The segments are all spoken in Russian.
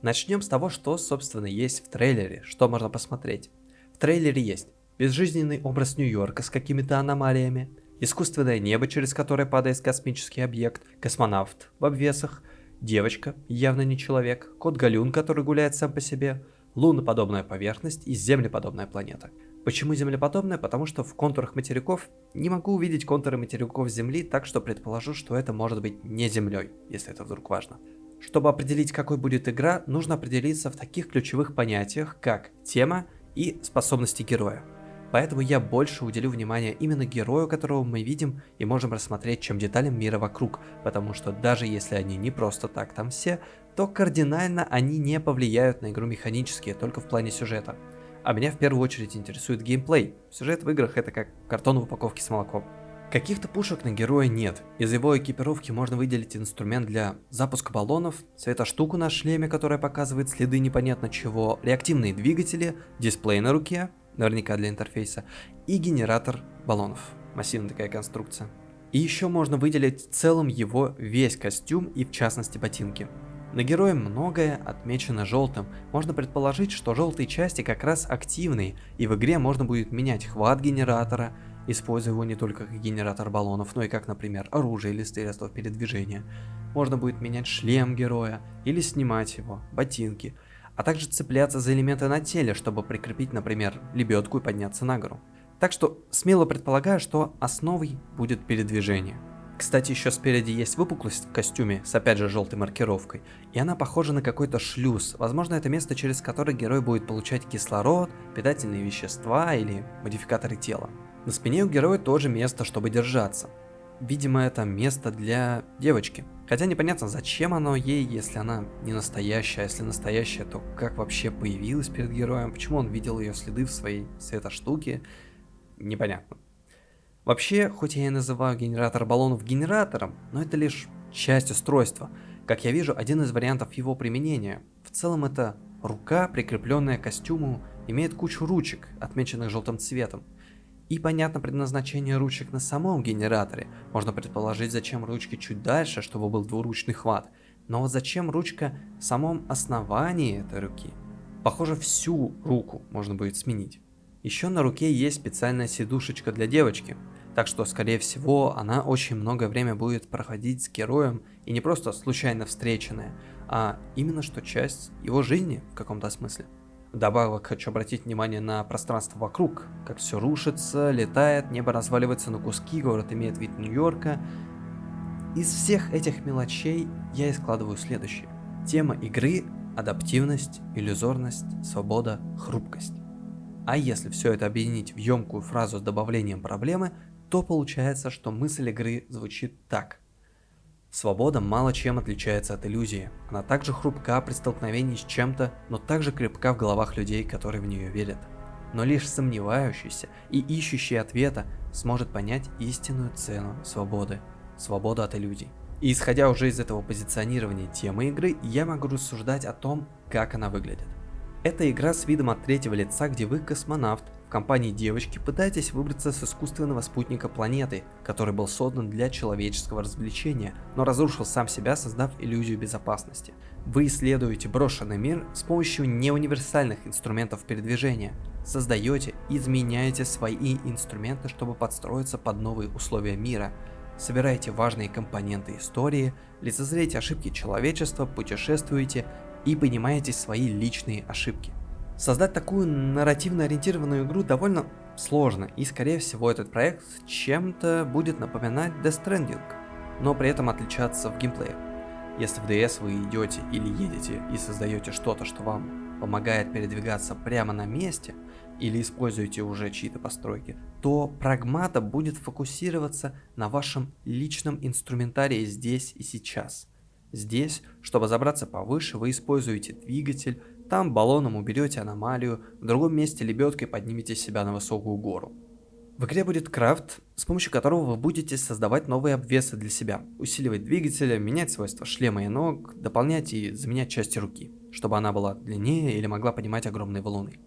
Начнем с того, что, собственно, есть в трейлере, что можно посмотреть. В трейлере есть безжизненный образ Нью-Йорка с какими-то аномалиями, искусственное небо, через которое падает космический объект, космонавт в обвесах, девочка, явно не человек, кот Галюн, который гуляет сам по себе, луноподобная поверхность и землеподобная планета. Почему землеподобная? Потому что в контурах материков не могу увидеть контуры материков Земли, так что предположу, что это может быть не Землей, если это вдруг важно. Чтобы определить, какой будет игра, нужно определиться в таких ключевых понятиях, как тема и способности героя. Поэтому я больше уделю внимание именно герою, которого мы видим и можем рассмотреть, чем деталям мира вокруг, потому что даже если они не просто так там все, то кардинально они не повлияют на игру механически, только в плане сюжета. А меня в первую очередь интересует геймплей. Сюжет в играх это как картон в упаковке с молоком. Каких-то пушек на героя нет. Из его экипировки можно выделить инструмент для запуска баллонов, светоштуку на шлеме, которая показывает следы непонятно чего, реактивные двигатели, дисплей на руке, наверняка для интерфейса, и генератор баллонов. Массивная такая конструкция. И еще можно выделить в целом его весь костюм и в частности ботинки. На герое многое отмечено желтым. Можно предположить, что желтые части как раз активные, и в игре можно будет менять хват генератора, используя его не только как генератор баллонов, но и как, например, оружие или средство передвижения. Можно будет менять шлем героя или снимать его, ботинки, а также цепляться за элементы на теле, чтобы прикрепить, например, лебедку и подняться на гору. Так что смело предполагаю, что основой будет передвижение. Кстати, еще спереди есть выпуклость в костюме с опять же желтой маркировкой, и она похожа на какой-то шлюз. Возможно, это место, через которое герой будет получать кислород, питательные вещества или модификаторы тела. На спине у героя тоже место, чтобы держаться. Видимо, это место для девочки. Хотя непонятно, зачем оно ей, если она не настоящая, а если настоящая, то как вообще появилась перед героем, почему он видел ее следы в своей светоштуке, непонятно. Вообще, хоть я и называю генератор баллонов генератором, но это лишь часть устройства. Как я вижу, один из вариантов его применения. В целом это рука, прикрепленная к костюму, имеет кучу ручек, отмеченных желтым цветом. И понятно предназначение ручек на самом генераторе. Можно предположить, зачем ручки чуть дальше, чтобы был двуручный хват. Но вот зачем ручка в самом основании этой руки? Похоже, всю руку можно будет сменить. Еще на руке есть специальная сидушечка для девочки. Так что, скорее всего, она очень многое время будет проходить с героем, и не просто случайно встреченная, а именно что часть его жизни в каком-то смысле. Вдобавок хочу обратить внимание на пространство вокруг, как все рушится, летает, небо разваливается на куски, город имеет вид Нью-Йорка. Из всех этих мелочей я и складываю следующее. Тема игры – адаптивность, иллюзорность, свобода, хрупкость. А если все это объединить в емкую фразу с добавлением проблемы, то получается, что мысль игры звучит так. Свобода мало чем отличается от иллюзии. Она также хрупка при столкновении с чем-то, но также крепка в головах людей, которые в нее верят. Но лишь сомневающийся и ищущий ответа сможет понять истинную цену свободы. Свободу от иллюзий. И исходя уже из этого позиционирования темы игры, я могу рассуждать о том, как она выглядит. Это игра с видом от третьего лица, где вы космонавт, в компании девочки пытаетесь выбраться с искусственного спутника планеты, который был создан для человеческого развлечения, но разрушил сам себя, создав иллюзию безопасности. Вы исследуете брошенный мир с помощью неуниверсальных инструментов передвижения, создаете и изменяете свои инструменты, чтобы подстроиться под новые условия мира, собираете важные компоненты истории, лицезреете ошибки человечества, путешествуете и понимаете свои личные ошибки. Создать такую нарративно ориентированную игру довольно сложно, и скорее всего этот проект чем-то будет напоминать Death Stranding, но при этом отличаться в геймплее. Если в DS вы идете или едете и создаете что-то, что вам помогает передвигаться прямо на месте, или используете уже чьи-то постройки, то Прагмата будет фокусироваться на вашем личном инструментарии здесь и сейчас. Здесь, чтобы забраться повыше, вы используете двигатель, там баллоном уберете аномалию, в другом месте лебедкой поднимете себя на высокую гору. В игре будет крафт, с помощью которого вы будете создавать новые обвесы для себя, усиливать двигателя, менять свойства шлема и ног, дополнять и заменять части руки, чтобы она была длиннее или могла поднимать огромные валуны.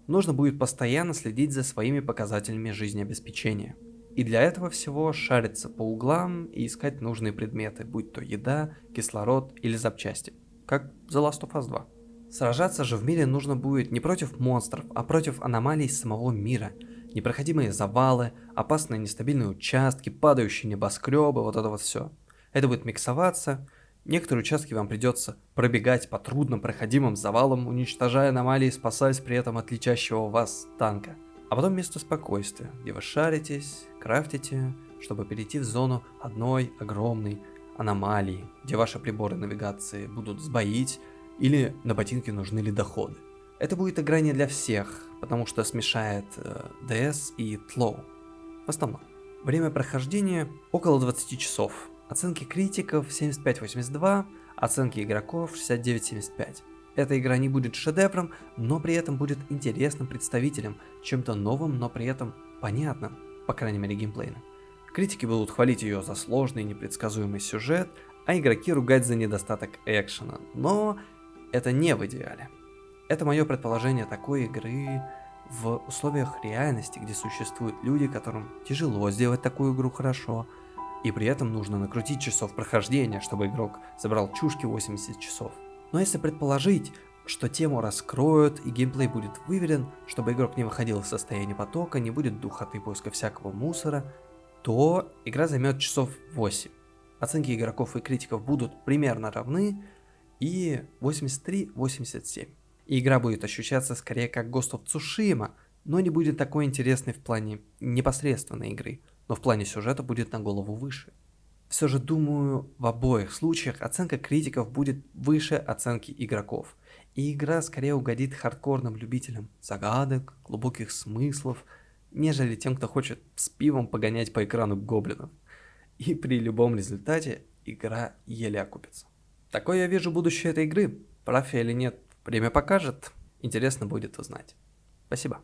Нужно будет постоянно следить за своими показателями жизнеобеспечения. И для этого всего шариться по углам и искать нужные предметы, будь то еда, кислород или запчасти, как The Last of Us 2. Сражаться же в мире нужно будет не против монстров, а против аномалий самого мира. Непроходимые завалы, опасные нестабильные участки, падающие небоскребы, вот это вот все. Это будет миксоваться. Некоторые участки вам придется пробегать по трудно проходимым завалам, уничтожая аномалии, спасаясь при этом от летящего вас танка. А потом место спокойствия, где вы шаритесь, крафтите, чтобы перейти в зону одной огромной аномалии, где ваши приборы навигации будут сбоить, или на ботинке нужны ледоходы. Это будет игра не для всех, потому что смешает DS и Тлоу. В основном. Время прохождения около 20 часов. Оценки критиков 75-82, оценки игроков 69-75. Эта игра не будет шедевром, но при этом будет интересным представителем, чем-то новым, но при этом понятным, по крайней мере геймплейно. Критики будут хвалить ее за сложный и непредсказуемый сюжет, а игроки ругать за недостаток экшена, но это не в идеале. Это мое предположение такой игры в условиях реальности, где существуют люди, которым тяжело сделать такую игру хорошо, и при этом нужно накрутить часов прохождения, чтобы игрок забрал чушки 80 часов. Но если предположить, что тему раскроют и геймплей будет выверен, чтобы игрок не выходил из состояния потока, не будет духоты и поиска всякого мусора, то игра займет часов 8. Оценки игроков и критиков будут примерно равны, и 83-87. И игра будет ощущаться скорее как Ghost of Tsushima, но не будет такой интересной в плане непосредственной игры, но в плане сюжета будет на голову выше. Все же думаю, в обоих случаях оценка критиков будет выше оценки игроков, и игра скорее угодит хардкорным любителям загадок, глубоких смыслов, нежели тем, кто хочет с пивом погонять по экрану гоблинов. И при любом результате игра еле окупится. Такое я вижу будущее этой игры. Прав я или нет, время покажет. Интересно будет узнать. Спасибо.